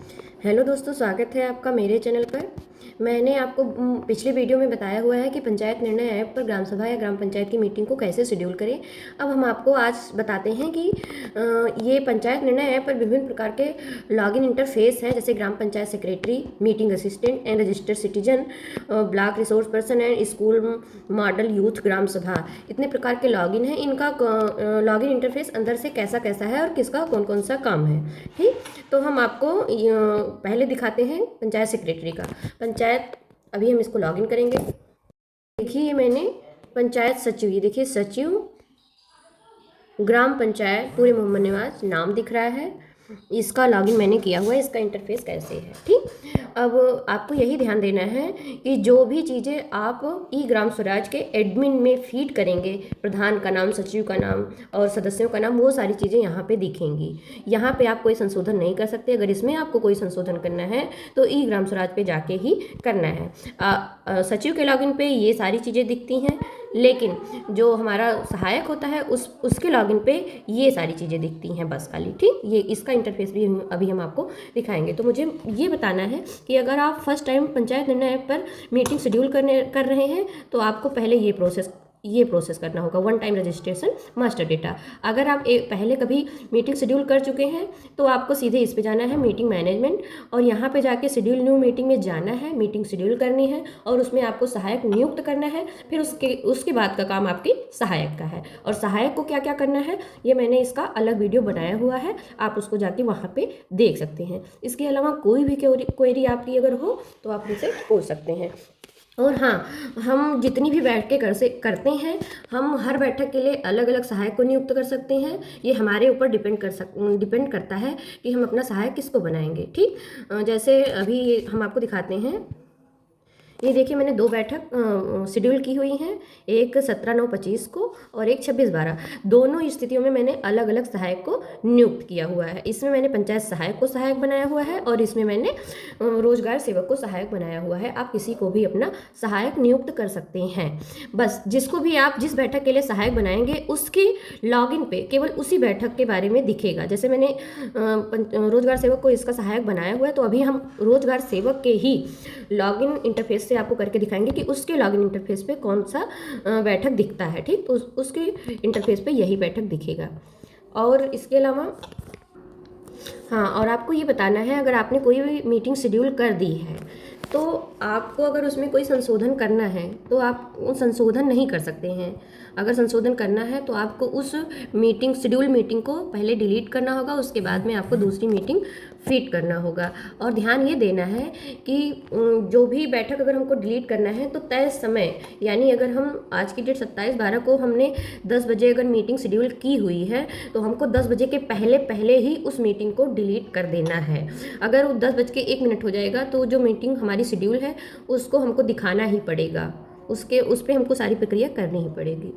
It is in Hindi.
हेलो दोस्तों, स्वागत है आपका मेरे चैनल पर। मैंने आपको पिछले वीडियो में बताया हुआ है कि पंचायत निर्णय ऐप पर ग्राम सभा या ग्राम पंचायत की मीटिंग को कैसे शेड्यूल करें। अब हम आपको आज बताते हैं कि ये पंचायत निर्णय ऐप पर विभिन्न प्रकार के लॉगिन इंटरफेस हैं, जैसे gram panchayat secretary, meeting assistant and registered citizen, block resource person and school model youth gram sabha. इतने प्रकार के लॉगिन हैं। इनका लॉगिन इंटरफेस अंदर से कैसा कैसा है और किसका कौन कौन सा काम है। ठीक, तो हम आपको पहले दिखाते हैं पंचायत सेक्रेटरी का। पंचायत, अभी हम इसको लॉगिन करेंगे। देखिए मैंने पंचायत सचिव, ये देखिए सचिव ग्राम पंचायत पूरे मोहम्मद नवाज नाम दिख रहा है। इसका लॉगिन मैंने किया हुआ है। इसका इंटरफेस कैसे है, ठीक। अब आपको यही ध्यान देना है कि जो भी चीज़ें आप ई ग्राम स्वराज के एडमिन में फीड करेंगे, प्रधान का नाम, सचिव का नाम और सदस्यों का नाम, वो सारी चीज़ें यहाँ पे दिखेंगी। यहाँ पे आप कोई संशोधन नहीं कर सकते। अगर इसमें आपको कोई संशोधन करना है तो ई ग्राम स्वराज पे जाके ही करना है। सचिव के लॉगिन पे ये सारी चीज़ें दिखती हैं, लेकिन जो हमारा सहायक होता है उसके लॉगिन पे ये सारी चीज़ें दिखती हैं बस खाली, ठीक। ये इसका इंटरफेस भी अभी हम आपको दिखाएंगे। तो मुझे ये बताना है कि अगर आप फर्स्ट टाइम पंचायत निर्णय ऐप पर मीटिंग शेड्यूल कर रहे हैं तो आपको पहले ये प्रोसेस करना होगा, one time registration master data. अगर आप पहले कभी मीटिंग शेड्यूल कर चुके हैं तो आपको सीधे इस पे जाना है, मीटिंग मैनेजमेंट, और यहाँ पे जाके शेड्यूल न्यू मीटिंग में जाना है, मीटिंग शेड्यूल करनी है और उसमें आपको सहायक नियुक्त करना है। फिर उसके बाद का काम आपकी सहायक का है। और सहायक को क्या क्या करना है ये मैंने इसका अलग वीडियो बनाया हुआ है, आप उसको जाके वहाँ पर देख सकते हैं। इसके अलावा कोई भी क्वेरी आपकी अगर हो तो आप मुझसे पूछ सकते हैं। और हाँ, हम जितनी भी बैठ के करते हैं, हम हर बैठक के लिए अलग अलग सहायक को नियुक्त कर सकते हैं। ये हमारे ऊपर डिपेंड करता है कि हम अपना सहायक किसको बनाएंगे, ठीक। जैसे अभी हम आपको दिखाते हैं। ये देखिए मैंने 2 बैठक शेड्यूल की हुई हैं, एक 17/9/25 को और एक 26/12। दोनों स्थितियों में मैंने अलग अलग सहायक को नियुक्त किया हुआ है। इसमें मैंने पंचायत सहायक को सहायक बनाया हुआ है और इसमें मैंने रोजगार सेवक को सहायक बनाया हुआ है। आप किसी को भी अपना सहायक नियुक्त कर सकते हैं। बस जिसको भी आप जिस बैठक के लिए सहायक बनाएंगे उसके लॉगिन पे केवल उसी बैठक के बारे में दिखेगा। जैसे मैंने रोजगार सेवक को इसका सहायक बनाया हुआ है, तो अभी हम रोजगार सेवक के ही लॉगिन इंटरफेस से आपको करके दिखाएंगे कि उसके लॉगिन इंटरफेस पे कौन सा बैठक दिखता है, ठीक। तो उसके इंटरफेस पे यही बैठक दिखेगा। और इसके अलावा हाँ, और आपको ये बताना है, अगर आपने कोई भी मीटिंग शेड्यूल कर दी है तो आपको अगर उसमें कोई संशोधन करना है तो आप संशोधन नहीं कर सकते हैं। अगर संशोधन करना है तो आपको उस शेड्यूल मीटिंग को पहले डिलीट करना होगा, उसके बाद में आपको दूसरी मीटिंग फिट करना होगा। और ध्यान ये देना है कि जो भी बैठक अगर हमको डिलीट करना है तो तय समय, यानी अगर हम आज की डेट 27/12 को हमने 10 बजे अगर मीटिंग शेड्यूल की हुई है तो हमको 10 बजे के पहले ही उस मीटिंग को डिलीट कर देना है। अगर वो 10:01 हो जाएगा तो जो मीटिंग हमारी शेड्यूल है उसको हमको दिखाना ही पड़ेगा, उस पर हमको सारी प्रक्रिया करनी ही पड़ेगी।